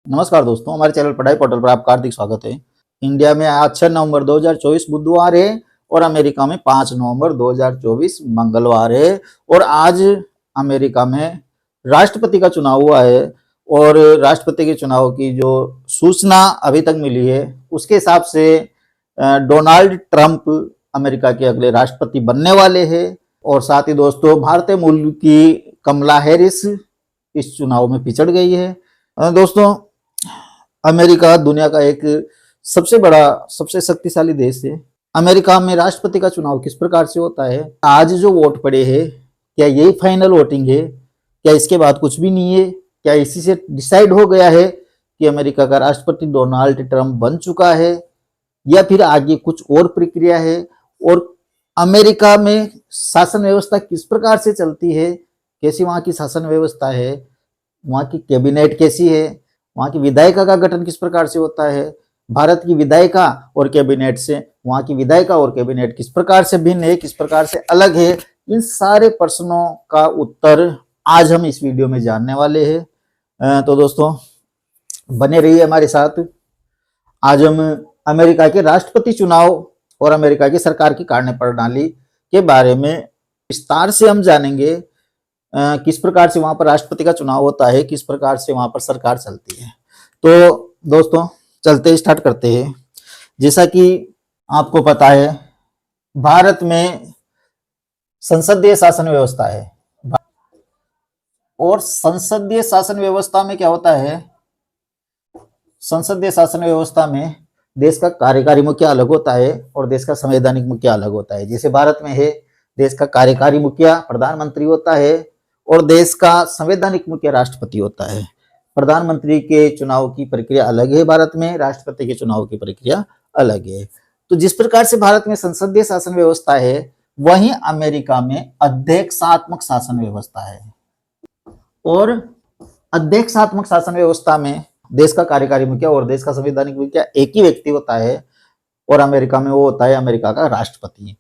नमस्कार दोस्तों, हमारे चैनल पढ़ाई पोर्टल पर आपका हार्दिक स्वागत है। इंडिया में आज 6 नवंबर 2024 बुधवार है और अमेरिका में 5 नवंबर 2024 मंगलवार है। और आज अमेरिका में राष्ट्रपति का चुनाव हुआ है और राष्ट्रपति के चुनाव की जो सूचना अभी तक मिली है उसके हिसाब से डोनाल्ड ट्रंप अमेरिका के अगले राष्ट्रपति बनने वाले हैं। और साथ ही दोस्तों, भारतीय मूल की कमला हैरिस इस चुनाव में पिछड़ गई है। दोस्तों, अमेरिका दुनिया का एक सबसे बड़ा, सबसे शक्तिशाली देश है। अमेरिका में राष्ट्रपति का चुनाव किस प्रकार से होता है, आज जो वोट पड़े हैं क्या यही फाइनल वोटिंग है, क्या इसके बाद कुछ भी नहीं है, क्या इसी से डिसाइड हो गया है कि अमेरिका का राष्ट्रपति डोनाल्ड ट्रंप बन चुका है, या फिर आगे कुछ और प्रक्रिया है। और अमेरिका में शासन व्यवस्था किस प्रकार से चलती है, कैसी वहाँ की शासन व्यवस्था है, वहाँ की कैबिनेट कैसी है, वहाँ की विधायिका का गठन किस प्रकार से होता है, भारत की विधायिका और कैबिनेट से वहाँ की विधायिका और कैबिनेट किस प्रकार से भिन्न है, किस प्रकार से अलग है, इन सारे प्रश्नों का उत्तर आज हम इस वीडियो में जानने वाले हैं। तो दोस्तों, बने रहिए हमारे साथ। आज हम अमेरिका के राष्ट्रपति चुनाव और अमेरिका की सरकार की कार्यप्रणाली के बारे में विस्तार से हम जानेंगे। किस प्रकार से वहां पर राष्ट्रपति का चुनाव होता है, किस प्रकार से वहां पर सरकार चलती है। तो दोस्तों, चलते स्टार्ट करते हैं। जैसा कि आपको पता है, भारत में संसदीय शासन व्यवस्था है और संसदीय शासन व्यवस्था में क्या होता है, संसदीय शासन व्यवस्था में देश का कार्यकारी मुखिया अलग होता है और देश का संवैधानिक मुखिया अलग होता है। जैसे भारत में है, देश का कार्यकारी मुखिया प्रधानमंत्री होता है और देश का संवैधानिक मुखिया राष्ट्रपति होता है। प्रधानमंत्री के चुनाव की प्रक्रिया अलग है भारत में, राष्ट्रपति के चुनाव की प्रक्रिया अलग है। तो जिस प्रकार से भारत में संसदीय शासन व्यवस्था है, वहीं अमेरिका में अध्यक्षात्मक शासन व्यवस्था है। और अध्यक्षात्मक शासन व्यवस्था में देश का कार्यकारी मुखिया और देश का संवैधानिक मुखिया एक ही व्यक्ति होता है और अमेरिका में वो होता है अमेरिका का राष्ट्रपति,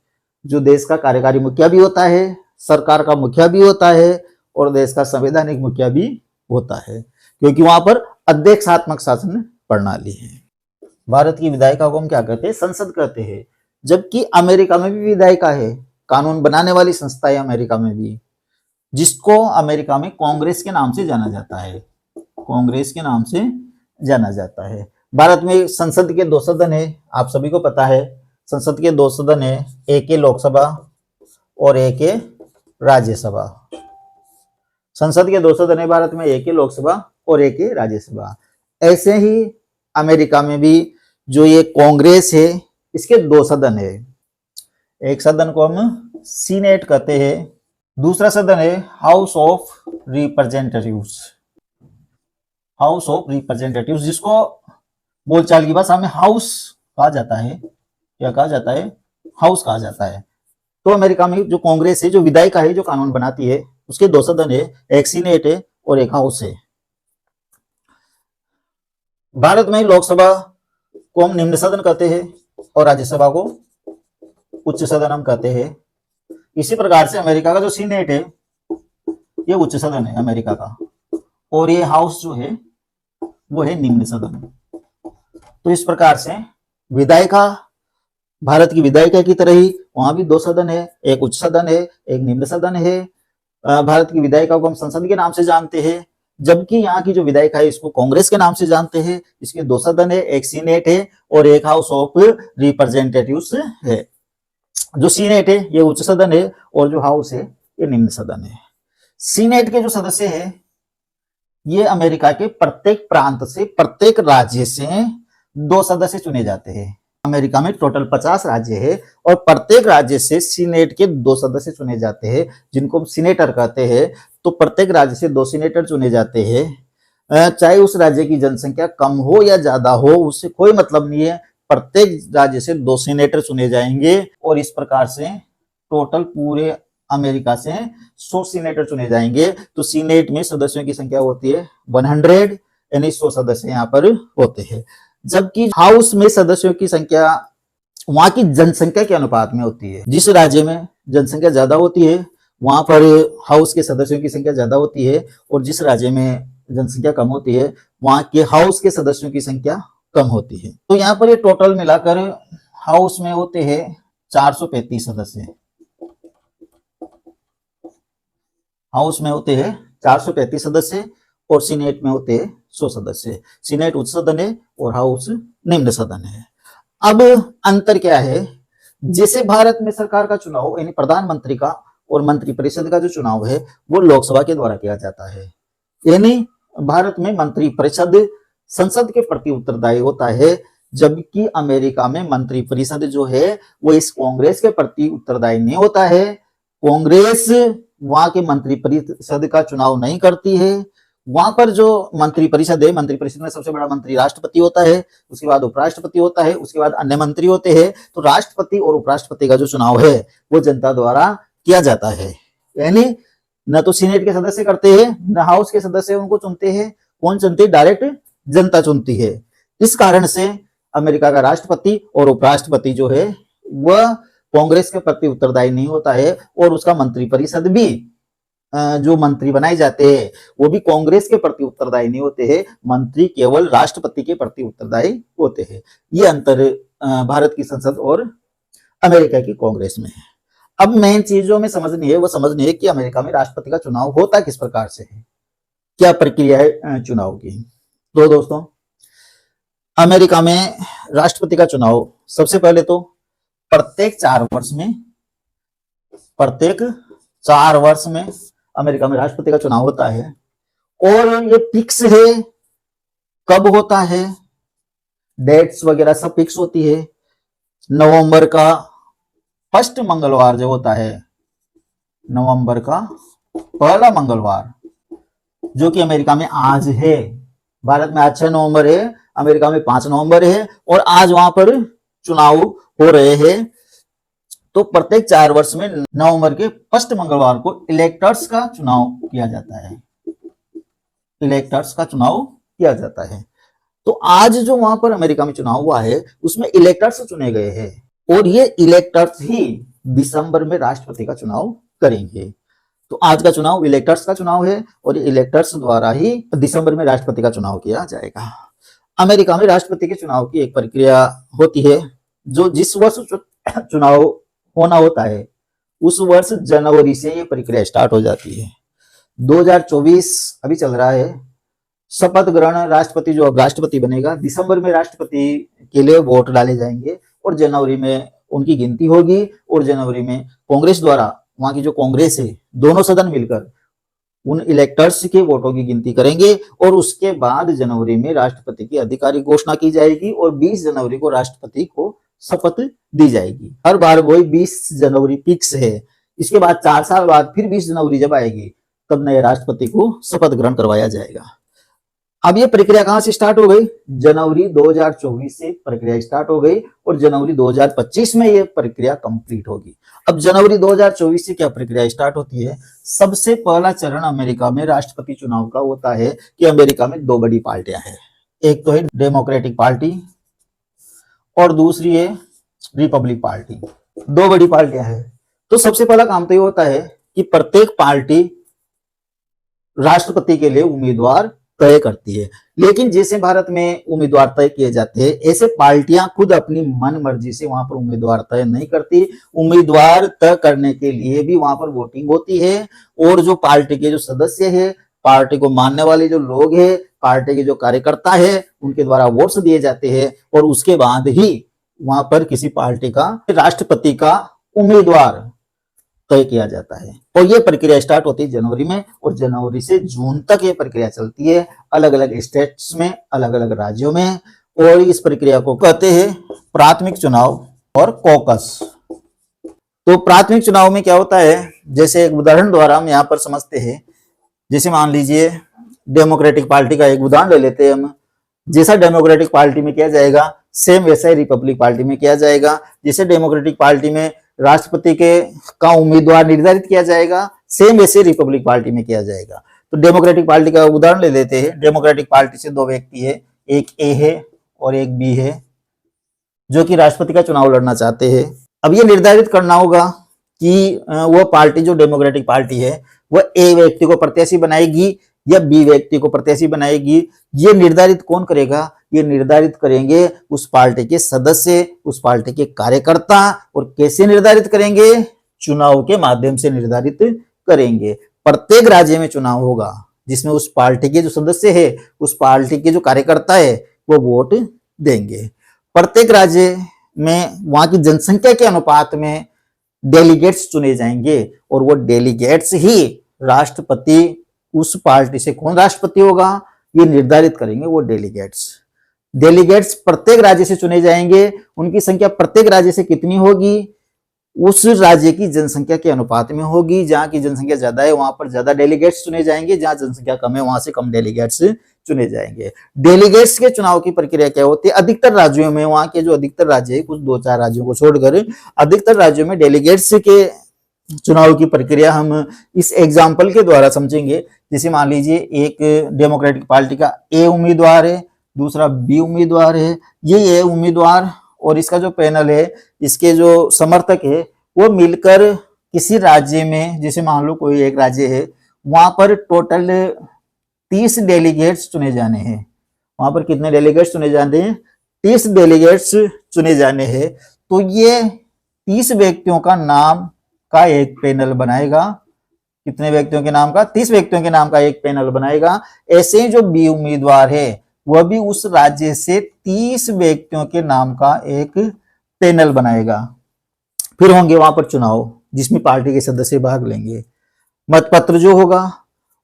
जो देश का कार्यकारी मुखिया भी होता है, सरकार का मुखिया भी होता है और देश का संवैधानिक मुखिया भी होता है, क्योंकि वहां पर अध्यक्षात्मक शासन प्रणाली है। भारत की विधायिका को हम क्या कहते हैं, संसद कहते हैं, जबकि अमेरिका में भी विधायिका है, कानून बनाने वाली संस्था है अमेरिका में भी, जिसको अमेरिका में कांग्रेस के नाम से जाना जाता है, कांग्रेस के नाम से जाना जाता है। भारत में संसद के 2 सदन है, आप सभी को पता है। संसद के 2 सदन है, एक है लोकसभा और एक है राज्यसभा। संसद के 2 सदन है भारत में, एक है लोकसभा और एक है राज्यसभा। ऐसे ही अमेरिका में भी जो ये कांग्रेस है, इसके 2 सदन है। एक सदन को हम सीनेट कहते हैं, दूसरा सदन है house of representatives, house of representatives, जिसको बोलचाल की भाषा में हाउस कहा जाता है। क्या कहा जाता है? हाउस कहा जाता है। तो अमेरिका में जो कांग्रेस है, जो विधायिका है, जो कानून बनाती है, उसके 2 सदन है, एक सीनेट है और एक हाउस है। भारत में लोकसभा को हम निम्न सदन कहते हैं और राज्यसभा को उच्च सदन हम कहते हैं। इसी प्रकार से अमेरिका का जो सीनेट है, ये उच्च सदन है अमेरिका का, और ये हाउस जो है वो है निम्न सदन। तो इस प्रकार से विधायिका, भारत की विधायिका की तरह ही वहां भी 2 सदन है, एक उच्च सदन है, एक निम्न सदन है। भारत की विधायिका को हम संसद के नाम से जानते हैं, जबकि यहाँ की जो विधायिका है इसको कांग्रेस के नाम से जानते हैं। इसके 2 सदन है, एक सीनेट है और एक हाउस ऑफ रिप्रेजेंटेटिव्स है। जो सीनेट है ये उच्च सदन है और जो हाउस है ये निम्न सदन है। सीनेट के जो सदस्य है, ये अमेरिका के प्रत्येक प्रांत से, प्रत्येक राज्य से 2 सदस्य चुने जाते हैं। अमेरिका में टोटल 50 राज्य है और प्रत्येक राज्य से सीनेट के 2 सदस्य चुने जाते हैं, जिनको हम सीनेटर कहते हैं। तो प्रत्येक राज्य से 2 सीनेटर चुने जाते हैं। चाहे उस राज्य की जनसंख्या कम हो या ज्यादा हो, उससे कोई मतलब नहीं है, प्रत्येक राज्य से 2 सीनेटर चुने जाएंगे। और इस प्रकार से टोटल पूरे अमेरिका से 100 सीनेटर चुने जाएंगे। तो सीनेट में सदस्यों की संख्या होती है 100, यानी 100 सदस्य यहाँ पर होते हैं। जबकि हाउस में सदस्यों की संख्या वहां की जनसंख्या के अनुपात में होती है। जिस राज्य में जनसंख्या ज्यादा होती है वहां पर हाउस के सदस्यों की संख्या ज्यादा होती है, और जिस राज्य में जनसंख्या कम होती है वहां के हाउस के सदस्यों की संख्या कम होती है। तो यहाँ पर ये टोटल मिलाकर हाउस में होते हैं 435 सदस्य, हाउस में होते हैं 435 सदस्य और सीनेट में होते हैं 100 सदस्य। सीनेट उच्च सदन है और हाउस निम्न सदन है। अब अंतर क्या है, जैसे भारत में सरकार का चुनाव यानी प्रधानमंत्री का और मंत्रिपरिषद का जो चुनाव है वो लोकसभा के द्वारा किया जाता है, यानी भारत में मंत्रिपरिषद संसद के प्रति उत्तरदायी होता है, जबकि अमेरिका में मंत्रिपरिषद जो है वो इस कांग्रेस के प्रति उत्तरदायी नहीं होता है। कांग्रेस वहां के मंत्रिपरिषद का चुनाव नहीं करती है। वहां पर जो मंत्रिपरिषद है, मंत्रिपरिषद में सबसे बड़ा मंत्री राष्ट्रपति होता है, उसके बाद उपराष्ट्रपति होता है, उसके बाद अन्य मंत्री होते हैं। तो राष्ट्रपति और उपराष्ट्रपति का जो चुनाव है वो जनता द्वारा किया जाता है, यानी न तो सीनेट के सदस्य करते हैं न हाउस के सदस्य उनको चुनते हैं। कौन चुनती है? डायरेक्ट जनता चुनती है। इस कारण से अमेरिका का राष्ट्रपति और उपराष्ट्रपति जो है वह कांग्रेस के प्रति उत्तरदायी नहीं होता है और उसका मंत्रिपरिषद भी जो मंत्री बनाए जाते हैं वो भी कांग्रेस के प्रति उत्तरदायी नहीं होते हैं, मंत्री केवल राष्ट्रपति के प्रति उत्तरदायी होते हैं। ये अंतर भारत की संसद और अमेरिका की कांग्रेस में है। अब मेन चीजों में समझनी है वो समझनी है कि अमेरिका में राष्ट्रपति का चुनाव होता किस प्रकार से है, क्या प्रक्रिया है चुनाव की। तो दोस्तों, अमेरिका में राष्ट्रपति का चुनाव सबसे पहले तो प्रत्येक 4 वर्ष में अमेरिका में राष्ट्रपति का चुनाव होता है और ये फिक्स है कब होता है, डेट्स वगैरह सब फिक्स होती है। नवंबर का फर्स्ट मंगलवार जो होता है, नवंबर का पहला मंगलवार, जो कि अमेरिका में आज है। भारत में आज 6 नवंबर है, अमेरिका में 5 नवंबर है और आज वहां पर चुनाव हो रहे हैं। तो प्रत्येक 4 वर्ष में नवंबर के फर्स्ट मंगलवार को इलेक्टर्स का चुनाव किया जाता है, इलेक्टर्स का चुनाव किया जाता है। तो आज जो वहां पर अमेरिका में चुनाव हुआ है उसमें इलेक्टर्स चुने गए हैं और ये इलेक्टर्स ही दिसंबर में राष्ट्रपति का चुनाव करेंगे। तो आज का चुनाव इलेक्टर्स का चुनाव है और इलेक्टर्स द्वारा ही दिसंबर में राष्ट्रपति का चुनाव किया जाएगा। अमेरिका में राष्ट्रपति के चुनाव की एक प्रक्रिया होती है, जो जिस वर्ष चुनाव होना होता है उस वर्ष जनवरी से ये प्रक्रिया स्टार्ट हो जाती है। 2024 अभी चल रहा है। शपथ ग्रहण राष्ट्रपति जो अब राष्ट्रपति बनेगा, दिसंबर में राष्ट्रपति के लिए वोट डाले जाएंगे और जनवरी में उनकी गिनती होगी और जनवरी में कांग्रेस द्वारा, वहां की जो कांग्रेस है, दोनों सदन मिलकर उन इलेक्टर्स के वोटों की गिनती करेंगे और उसके बाद जनवरी में राष्ट्रपति की आधिकारिक घोषणा की जाएगी और 20 जनवरी को राष्ट्रपति को शपथ दी जाएगी। हर बार वही 20 जनवरी फिक्स है। इसके बाद 4 साल बाद फिर 20 जनवरी जब आएगी तब नए राष्ट्रपति को शपथ ग्रहण करवाया जाएगा। अब ये प्रक्रिया कहां से स्टार्ट हो गई? जनवरी 2024 से प्रक्रिया स्टार्ट हो गई और जनवरी 2025 में ये प्रक्रिया कंप्लीट होगी। अब जनवरी 2024 से क्या प्रक्रिया स्टार्ट होती है? सबसे पहला चरण अमेरिका में राष्ट्रपति चुनाव का होता है कि अमेरिका में 2 बड़ी पार्टियां हैं, एक तो है डेमोक्रेटिक पार्टी और दूसरी है रिपब्लिक पार्टी। 2 बड़ी पार्टियां हैं। तो सबसे पहला काम तो ये होता है कि प्रत्येक पार्टी राष्ट्रपति के लिए उम्मीदवार तय करती है, लेकिन जैसे भारत में उम्मीदवार तय किए जाते हैं ऐसे पार्टियां खुद अपनी मन मर्जी से वहां पर उम्मीदवार तय नहीं करती। उम्मीदवार तय करने के लिए भी वहां पर वोटिंग होती है और जो पार्टी के जो सदस्य है, पार्टी को मानने वाले जो लोग हैं, पार्टी के जो कार्यकर्ता है, उनके द्वारा वोट्स दिए जाते हैं और उसके बाद ही वहां पर किसी पार्टी का राष्ट्रपति का उम्मीदवार तय किया जाता है। और ये प्रक्रिया स्टार्ट होती है जनवरी में और जनवरी से जून तक ये प्रक्रिया चलती है अलग अलग स्टेट्स में, अलग अलग राज्यों में। और इस प्रक्रिया को कहते हैं प्राथमिक चुनाव और कॉकस। तो प्राथमिक चुनाव में क्या होता है, जैसे एक उदाहरण द्वारा हम यहाँ पर समझते हैं। जैसे मान लीजिए डेमोक्रेटिक पार्टी का एक उदाहरण ले लेते हैं हम। जैसा डेमोक्रेटिक पार्टी में किया जाएगा सेम वैसा ही रिपब्लिक पार्टी में किया जाएगा। जैसे डेमोक्रेटिक पार्टी में राष्ट्रपति के का उम्मीदवार निर्धारित किया जाएगा, सेम वैसे रिपब्लिक पार्टी में किया जाएगा। तो डेमोक्रेटिक पार्टी का उदाहरण ले लेते हैं। डेमोक्रेटिक पार्टी से 2 व्यक्ति है, एक ए है और एक बी है, जो कि राष्ट्रपति का चुनाव लड़ना चाहते हैं। अब ये निर्धारित करना होगा कि वह पार्टी जो डेमोक्रेटिक पार्टी है वह ए व्यक्ति को प्रत्याशी बनाएगी या बी व्यक्ति को प्रत्याशी बनाएगी, ये निर्धारित कौन करेगा? ये निर्धारित करेंगे उस पार्टी के सदस्य, उस पार्टी के कार्यकर्ता। और कैसे निर्धारित करेंगे? चुनाव के माध्यम से निर्धारित करेंगे। प्रत्येक राज्य में चुनाव होगा जिसमें उस पार्टी के जो सदस्य है, उस पार्टी के जो कार्यकर्ता है, वो वोट देंगे। प्रत्येक राज्य में वहां की जनसंख्या के अनुपात में डेलीगेट्स चुने जाएंगे और वो डेलीगेट्स ही राष्ट्रपति, उस पार्टी से कौन राष्ट्रपति होगा ये निर्धारित करेंगे वो डेलीगेट्स प्रत्येक राज्य से चुने जाएंगे। उनकी संख्या प्रत्येक राज्य से कितनी होगी? उस राज्य की जनसंख्या के अनुपात में होगी। जहां की जनसंख्या ज्यादा है वहां पर ज्यादा डेलीगेट्स चुने जाएंगे, जहां जनसंख्या कम है वहां से कम डेलीगेट्स चुने जाएंगे। डेलीगेट्स के चुनाव की प्रक्रिया क्या होती है? अधिकतर राज्यों में, वहां के जो अधिकतर राज्य है, कुछ 2-4 राज्यों को छोड़कर अधिकतर राज्यों में डेलीगेट्स के चुनाव की प्रक्रिया हम इस एग्जाम्पल के द्वारा समझेंगे। जैसे मान लीजिए एक डेमोक्रेटिक पार्टी का ए उम्मीदवार है, दूसरा बी उम्मीदवार है। ये ए उम्मीदवार और इसका जो पैनल है, इसके जो समर्थक है, वो मिलकर किसी राज्य में, जैसे मान लो कोई एक राज्य है, वहां पर टोटल 30 डेलीगेट्स चुने जाने हैं। वहां पर कितने डेलीगेट्स चुने जाने हैं? 30 डेलीगेट्स चुने जाने हैं। तो ये 30 व्यक्तियों का नाम का एक पैनल बनाएगा। कितने व्यक्तियों के नाम का? 30 व्यक्तियों के नाम का एक पैनल बनाएगा। ऐसे ही जो बी उम्मीदवार है वह भी उस राज्य से 30 व्यक्तियों के नाम का एक पैनल बनाएगा। फिर होंगे वहां पर चुनाव जिसमें पार्टी के सदस्य भाग लेंगे। मतपत्र जो होगा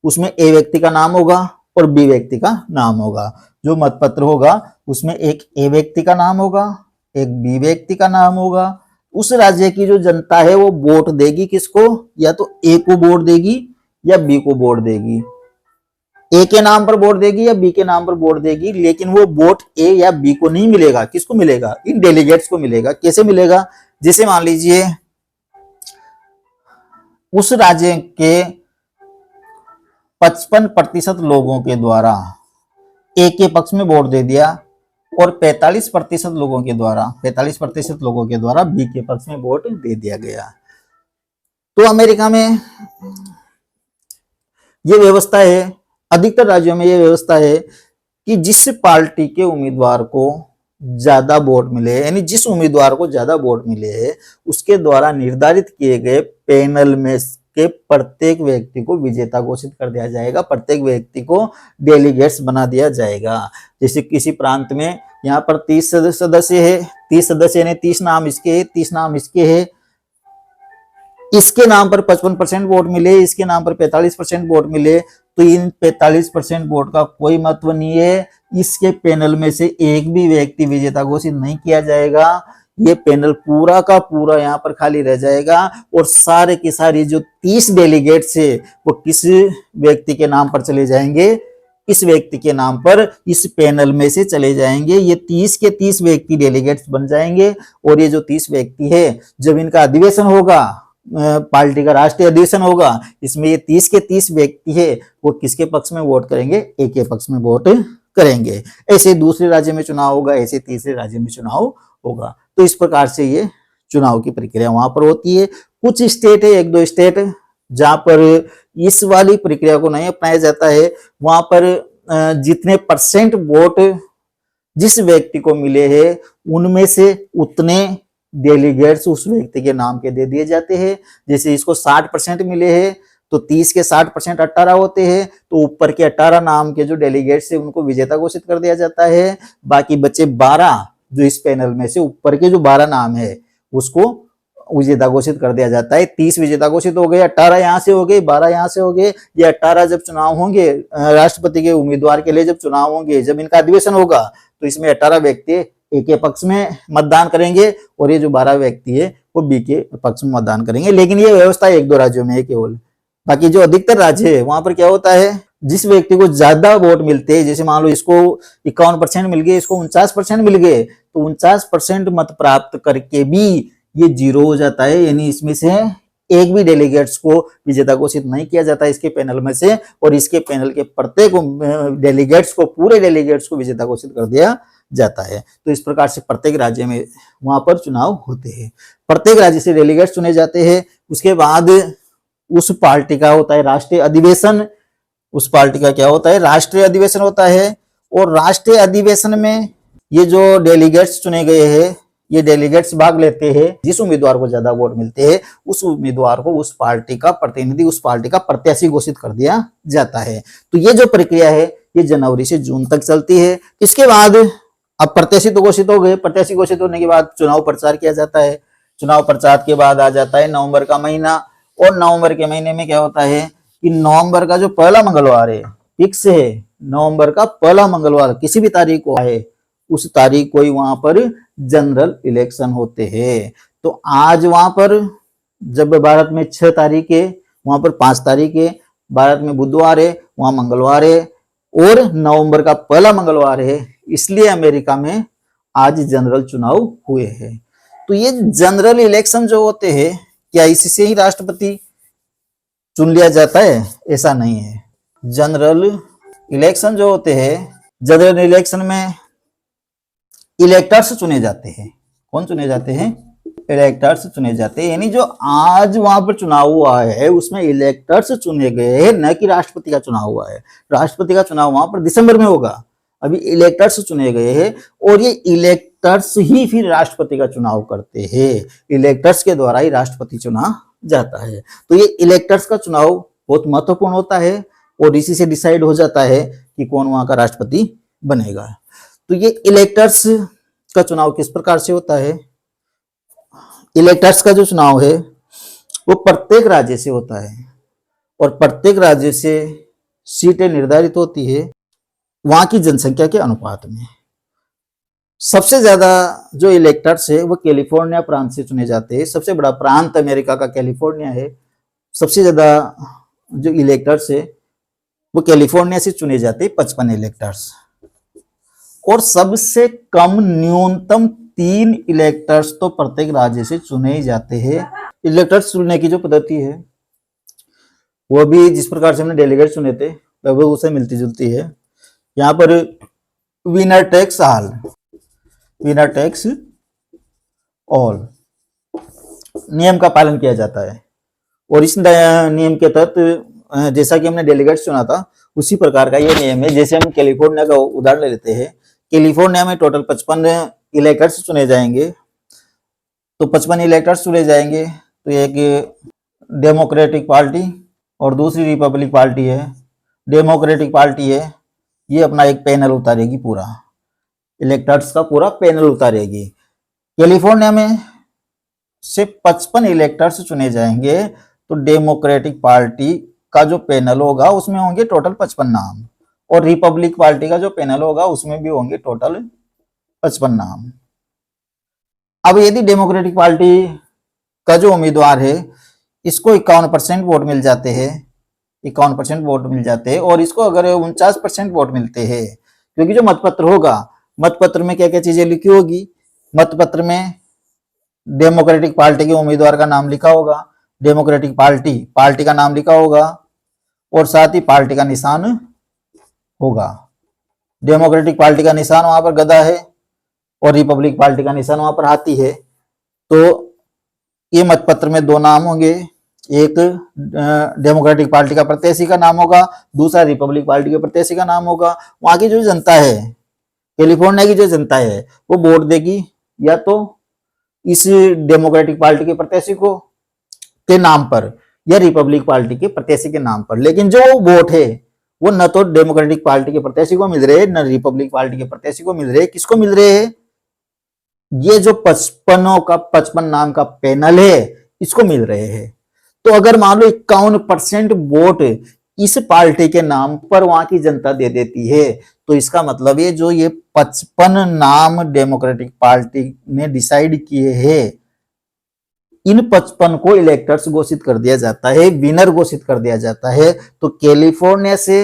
उसमें ए व्यक्ति का नाम होगा और बी व्यक्ति का नाम होगा। जो मतपत्र होगा उसमें एक ए व्यक्ति का नाम होगा, एक बी व्यक्ति का नाम होगा। उस राज्य की जो जनता है वो वोट देगी किसको? या तो ए को वोट देगी या बी को वोट देगी। ए के नाम पर वोट देगी या बी के नाम पर वोट देगी, लेकिन वो वोट ए या बी को नहीं मिलेगा। किसको मिलेगा? इन डेलीगेट्स को मिलेगा। कैसे मिलेगा? जैसे मान लीजिए उस राज्य के 55% लोगों के द्वारा ए के पक्ष में वोट दे दिया और 45% लोगों के द्वारा बी के पक्ष में वोट दे दिया गया। तो अमेरिका में यह व्यवस्था है, अधिकतर राज्यों में यह व्यवस्था है कि जिस पार्टी के उम्मीदवार को ज्यादा वोट मिले, यानी जिस उम्मीदवार को ज्यादा वोट मिले हैं, उसके द्वारा निर्धारित किए गए पैनल में के प्रत्येक व्यक्ति को विजेता घोषित कर दिया जाएगा। प्रत्येक व्यक्ति को डेलीगेट्स बना दिया जाएगा। जैसे किसी प्रांत में यहाँ पर 30 सदस्य है, 30 सदस्य ने 30 नाम इसके है, 30 नाम इसके है। इसके नाम पर 55% वोट मिले, इसके नाम पर 45% वोट मिले, तो इन 45% वोट का कोई महत्व नहीं है। इसके पैनल में से एक भी व्यक्ति विजेता घोषित नहीं किया जाएगा। ये पैनल पूरा का पूरा यहाँ पर खाली रह जाएगा और सारे की सारी जो 30 डेलीगेट्स है वो किस व्यक्ति के नाम पर चले जाएंगे? इस व्यक्ति के नाम पर इस पैनल में से चले जाएंगे। ये 30 के 30 व्यक्ति डेलीगेट्स बन जाएंगे और ये जो 30 व्यक्ति है, जब इनका अधिवेशन होगा, पार्टी का राष्ट्रीय अधिवेशन होगा, इसमें ये 30 के 30 व्यक्ति है वो किसके पक्ष में वोट करेंगे? ए के पक्ष में वोट करेंगे। ऐसे दूसरे राज्य में चुनाव होगा, ऐसे तीसरे राज्य में चुनाव होगा। तो इस प्रकार से ये चुनाव की प्रक्रिया वहां पर होती है। कुछ स्टेट है, 1-2 स्टेट जहां पर इस वाली प्रक्रिया को नहीं अपनाया जाता है। वहां पर जितने % वोट जिस व्यक्ति को मिले हैं उनमें से उतने डेलीगेट्स उस व्यक्ति के नाम के दे दिए जाते हैं। जैसे इसको 60% मिले हैं तो 30 के 60% 18 होते हैं, तो ऊपर के 18 नाम के जो डेलीगेट्स है उनको विजेता घोषित कर दिया जाता है। बाकी बचे 12 जो इस पैनल में से ऊपर के जो 12 नाम है उसको विजेता घोषित कर दिया जाता है। 30 विजेता घोषित हो गए, 18 यहाँ से हो गए, 12 यहाँ से हो गए। ये 18 जब चुनाव होंगे राष्ट्रपति के उम्मीदवार के लिए, जब चुनाव होंगे, जब इनका अधिवेशन होगा, तो इसमें 18 व्यक्ति ए के पक्ष में मतदान करेंगे और ये जो 12 व्यक्ति है वो बी के पक्ष में मतदान करेंगे। लेकिन ये व्यवस्था 1-2 राज्यों में है केवल। बाकी जो अधिकतर राज्य है वहां पर क्या होता है, जिस व्यक्ति को ज्यादा वोट मिलते हैं, जैसे मान लो इसको 51% मिल गए, इसको 49% मिल गए, तो 49% मत प्राप्त करके भी ये 0 हो जाता है। यानी इसमें से एक भी डेलीगेट्स को विजेता घोषित नहीं किया जाता इसके पैनल में से, और इसके पैनल के प्रत्येक डेलीगेट्स को, पूरे डेलीगेट्स को विजेता घोषित कर दिया जाता है। तो इस प्रकार से प्रत्येक राज्य में वहां पर चुनाव होते हैं। प्रत्येक राज्य से डेलीगेट्स चुने जाते हैं। उसके बाद उस पार्टी का होता है राष्ट्रीय अधिवेशन। उस पार्टी का क्या होता है, राष्ट्रीय अधिवेशन होता है। और राष्ट्रीय अधिवेशन में ये जो डेलीगेट्स चुने गए हैं, ये डेलीगेट्स भाग लेते हैं। जिस उम्मीदवार को ज्यादा वोट मिलते हैं उस उम्मीदवार को उस पार्टी का प्रतिनिधि, उस पार्टी का प्रत्याशी घोषित कर दिया जाता है। तो ये जो प्रक्रिया है ये जनवरी से जून तक चलती है। इसके बाद अब प्रत्याशी तो घोषित हो गए, प्रत्याशी घोषित होने के बाद चुनाव प्रचार किया जाता है। चुनाव प्रचार के बाद आ जाता है नवंबर का महीना। और नवंबर के महीने में क्या होता है कि नवंबर का जो पहला मंगलवार है, फिक्स है, नवंबर का पहला मंगलवार किसी भी तारीख को आए उस तारीख को ही वहां पर जनरल इलेक्शन होते हैं। तो आज वहां पर जब भारत में 6 तारीख है, वहां पर 5 तारीख है, भारत में बुधवार है, वहां मंगलवार है, और नवंबर का पहला मंगलवार है, इसलिए अमेरिका में आज जनरल चुनाव हुए हैं। तो ये जनरल इलेक्शन जो होते हैं, क्या इससे ही राष्ट्रपति चुन लिया जाता है? ऐसा नहीं है। जनरल इलेक्शन जो होते हैं, जनरल इलेक्शन में इलेक्टर्स चुने जाते हैं। कौन चुने जाते हैं? इलेक्टर्स चुने जाते हैं। यानी जो आज वहां पर चुनाव हुआ है उसमें इलेक्टर्स चुने गए हैं, न कि राष्ट्रपति का चुनाव हुआ है। राष्ट्रपति का चुनाव वहां पर दिसंबर में होगा, अभी इलेक्टर्स चुने गए हैं। और ये इलेक्टर्स ही फिर राष्ट्रपति का चुनाव करते हैं। इलेक्टर्स के द्वारा ही राष्ट्रपति चुना जाता है। तो ये इलेक्टर्स का चुनाव बहुत महत्वपूर्ण होता है और इसी से डिसाइड हो जाता है कि कौन वहां का राष्ट्रपति बनेगा। तो ये इलेक्टर्स का चुनाव किस प्रकार से होता है? इलेक्टर्स का जो चुनाव है वो प्रत्येक राज्य से होता है और प्रत्येक राज्य से सीटें निर्धारित होती है वहां की जनसंख्या के अनुपात में। सबसे ज्यादा जो इलेक्टर्स है वो कैलिफोर्निया प्रांत से चुने जाते हैं। सबसे बड़ा प्रांत अमेरिका का कैलिफोर्निया है। सबसे ज्यादा जो इलेक्टर्स है वो कैलिफोर्निया से चुने जाते हैं, 55 इलेक्टर्स। और सबसे कम न्यूनतम 3 इलेक्टर्स तो प्रत्येक राज्य से चुने जाते हैं। इलेक्टर्स चुनने की जो पद्धति है वो भी जिस प्रकार से हमने डेलीगेट चुने थे लगभग उससे मिलती जुलती है। यहाँ पर winner takes all, winner takes all नियम का पालन किया जाता है। और इस नियम के तहत जैसा कि हमने डेलीगेट चुना था उसी प्रकार का ये नियम है। जैसे हम कैलिफोर्निया का उदाहरण लेते हैं, कैलिफोर्निया में टोटल 55 इलेक्टर्स चुने जाएंगे। तो 55 इलेक्टर्स चुने जाएंगे तो एक डेमोक्रेटिक पार्टी और दूसरी रिपब्लिक पार्टी है। डेमोक्रेटिक पार्टी है ये अपना एक पैनल उतारेगी, पूरा इलेक्टर्स का पूरा पैनल उतारेगी। कैलिफोर्निया में से 55 इलेक्टर्स चुने जाएंगे तो डेमोक्रेटिक पार्टी का जो पैनल होगा उसमें होंगे टोटल 55 नाम और रिपब्लिक पार्टी का जो पैनल होगा उसमें भी होंगे टोटल 55 नाम। अब यदि डेमोक्रेटिक पार्टी का जो उम्मीदवार है इसको 51% वोट मिल जाते हैं, 51% वोट मिल जाते हैं, और इसको अगर 49% वोट मिलते हैं, क्योंकि जो मतपत्र होगा, मतपत्र में क्या क्या चीजें लिखी होगी, मतपत्र में डेमोक्रेटिक पार्टी के उम्मीदवार का नाम लिखा होगा, डेमोक्रेटिक पार्टी का नाम लिखा होगा और साथ ही पार्टी का निशान होगा। डेमोक्रेटिक पार्टी का निशान वहां पर गधा है और रिपब्लिक पार्टी का निशान वहां पर हाथी है। तो ये मतपत्र में 2 नाम होंगे, एक डेमोक्रेटिक पार्टी का प्रत्याशी का नाम होगा, दूसरा रिपब्लिक पार्टी के प्रत्याशी का नाम होगा। वहां की जो जनता है, कैलिफोर्निया की जो जनता है वो वोट देगी या तो इस डेमोक्रेटिक पार्टी के प्रत्याशी को के नाम पर या रिपब्लिक पार्टी के प्रत्याशी के नाम पर। लेकिन जो वोट है वो न तो डेमोक्रेटिक पार्टी के प्रत्याशी को मिल रहे, न रिपब्लिक पार्टी के प्रत्याशी को मिल रहे। किसको मिल रहे हैं? ये जो 55 नाम का पैनल है इसको मिल रहे हैं। तो अगर मान लो 51% वोट इस पार्टी के नाम पर वहां की जनता दे देती है तो इसका मतलब है जो ये 55 नाम डेमोक्रेटिक पार्टी ने डिसाइड किए हैं इन 55 को इलेक्टर्स घोषित कर दिया जाता है, विनर घोषित कर दिया जाता है। तो कैलिफोर्निया से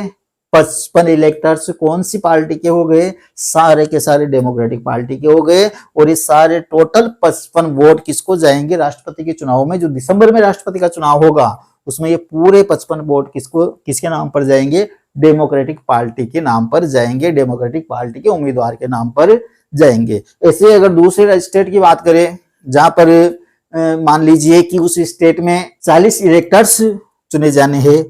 55 इलेक्टर्स कौन सी पार्टी के हो गए? सारे के सारे डेमोक्रेटिक पार्टी के हो गए। और ये सारे टोटल 55 वोट किसको जाएंगे? राष्ट्रपति के चुनाव में, जो दिसंबर में राष्ट्रपति का चुनाव होगा उसमें ये पूरे 55 वोट किसके नाम पर जाएंगे? डेमोक्रेटिक पार्टी के नाम पर जाएंगे, डेमोक्रेटिक पार्टी के उम्मीदवार के नाम पर जाएंगे। ऐसे अगर दूसरे स्टेट की बात करें जहां पर मान लीजिए कि उस स्टेट में 40 इलेक्टर्स चुने जाने हैं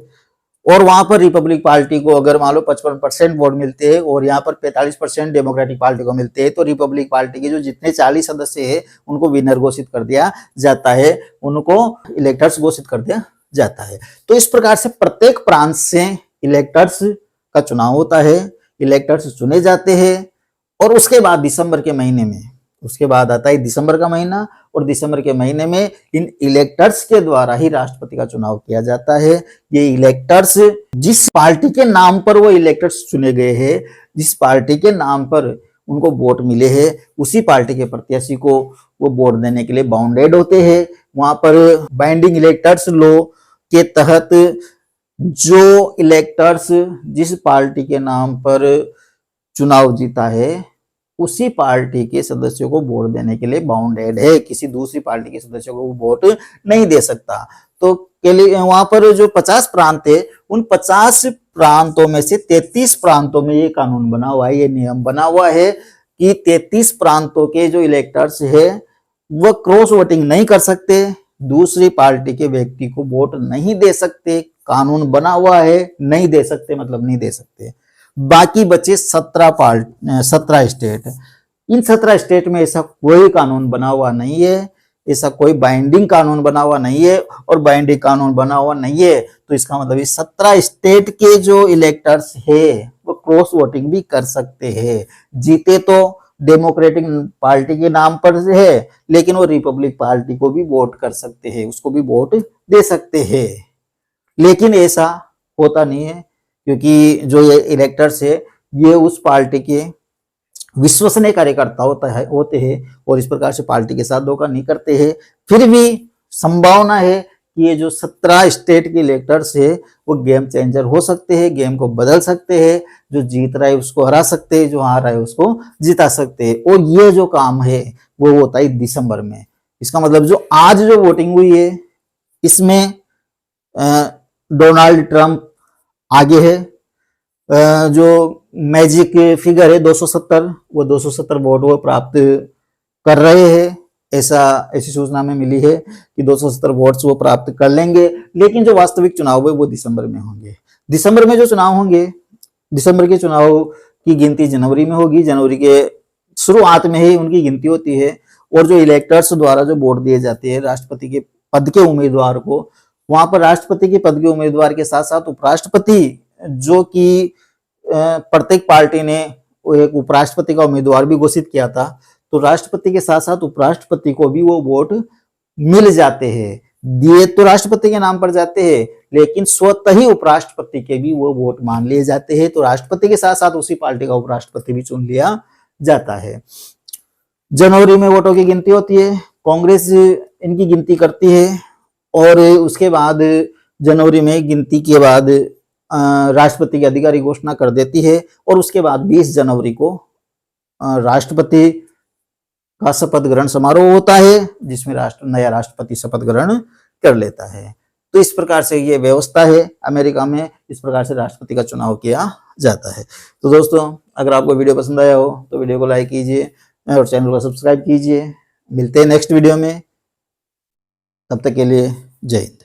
और वहां पर रिपब्लिक पार्टी को अगर मान लो 55% वोट मिलते हैं और यहाँ पर 45% डेमोक्रेटिक पार्टी को मिलते हैं, तो रिपब्लिक पार्टी के जो जितने 40 सदस्य हैं उनको विनर घोषित कर दिया जाता है, उनको इलेक्टर्स घोषित कर दिया जाता है। तो इस प्रकार से प्रत्येक प्रांत से इलेक्टर्स का चुनाव होता है, इलेक्टर्स चुने जाते हैं और उसके बाद दिसंबर के महीने में, उसके बाद आता है दिसंबर का महीना और दिसंबर के महीने में इन इलेक्टर्स के द्वारा ही राष्ट्रपति का चुनाव किया जाता है। ये इलेक्टर्स जिस पार्टी के नाम पर वो इलेक्टर्स चुने गए हैं, जिस पार्टी के नाम पर उनको वोट मिले हैं, उसी पार्टी के प्रत्याशी को वो वोट देने के लिए बाउंडेड होते हैं। वहां पर बाइंडिंग इलेक्टर्स लॉ के तहत जो इलेक्टर्स जिस पार्टी के नाम पर चुनाव जीता है उसी पार्टी के सदस्यों को वोट देने के लिए बाउंडेड है, किसी दूसरी पार्टी के सदस्यों को वोट नहीं दे सकता। तो वहां पर जो 50 प्रांत है, उन 50 प्रांतों में से 33 प्रांतों में ये कानून बना हुआ है, ये नियम बना हुआ है कि 33 प्रांतों के जो इलेक्टर्स है वो क्रॉस वोटिंग नहीं कर सकते, दूसरी पार्टी के व्यक्ति को वोट नहीं दे सकते। कानून बना हुआ है, नहीं दे सकते मतलब नहीं दे सकते। बाकी बचे 17 स्टेट, इन 17 स्टेट में ऐसा कोई कानून बना हुआ नहीं है, ऐसा कोई बाइंडिंग कानून बना हुआ नहीं है। और बाइंडिंग कानून बना हुआ नहीं है तो इसका मतलब ये 17 स्टेट के जो इलेक्टर्स है वो क्रॉस वोटिंग भी कर सकते हैं। जीते तो डेमोक्रेटिक पार्टी के नाम पर है, लेकिन वो रिपब्लिक पार्टी को भी वोट कर सकते हैं, उसको भी वोट दे सकते हैं। लेकिन ऐसा होता नहीं है क्योंकि जो ये इलेक्टर्स है ये उस पार्टी के विश्वसनीय कार्यकर्ता होते हैं और इस प्रकार से पार्टी के साथ धोखा नहीं करते हैं। फिर भी संभावना है कि ये जो 17 स्टेट के इलेक्टर्स है वो गेम चेंजर हो सकते हैं, गेम को बदल सकते हैं, जो जीत रहा है उसको हरा सकते हैं, जो हार रहा है उसको जिता सकते हैं। और ये जो काम है वो होता है दिसंबर में। इसका मतलब जो आज जो वोटिंग हुई है इसमें डोनाल्ड ट्रंप आगे है, जो मैजिक फिगर है 270, वो 270 वोट वो प्राप्त कर रहे हैं। ऐसी सूचना में मिली है कि 270 वोट्स वो प्राप्त कर लेंगे। लेकिन जो वास्तविक चुनाव है वो दिसंबर में होंगे। दिसंबर में जो चुनाव होंगे, दिसंबर के चुनाव की गिनती जनवरी में होगी, जनवरी के शुरुआत में ही उनकी गिनती होती है। और जो इलेक्टर्स द्वारा जो वोट दिए जाते हैं राष्ट्रपति के पद के उम्मीदवार को, वहां पर राष्ट्रपति के पद के उम्मीदवार के साथ साथ उपराष्ट्रपति, जो कि प्रत्येक पार्टी ने एक उपराष्ट्रपति का उम्मीदवार भी घोषित किया था, तो राष्ट्रपति के साथ साथ उपराष्ट्रपति को भी वो वोट मिल जाते हैं। दिए तो राष्ट्रपति के नाम पर जाते हैं लेकिन स्वतः ही उपराष्ट्रपति के भी वो वोट मान लिए जाते हैं। तो राष्ट्रपति के साथ साथ उसी पार्टी का उपराष्ट्रपति भी चुन लिया जाता है। जनवरी में वोटों की गिनती होती है, कांग्रेस इनकी गिनती करती है और उसके बाद जनवरी में गिनती के बाद राष्ट्रपति की अधिकारी घोषणा कर देती है और उसके बाद 20 जनवरी को राष्ट्रपति का शपथ ग्रहण समारोह होता है जिसमें नया राष्ट्रपति शपथ ग्रहण कर लेता है। तो इस प्रकार से ये व्यवस्था है अमेरिका में, इस प्रकार से राष्ट्रपति का चुनाव किया जाता है। तो दोस्तों, अगर आपको वीडियो पसंद आया हो तो वीडियो को लाइक कीजिए और चैनल को सब्सक्राइब कीजिए। मिलते हैं नेक्स्ट वीडियो में, तब तक के लिए जय हिंद।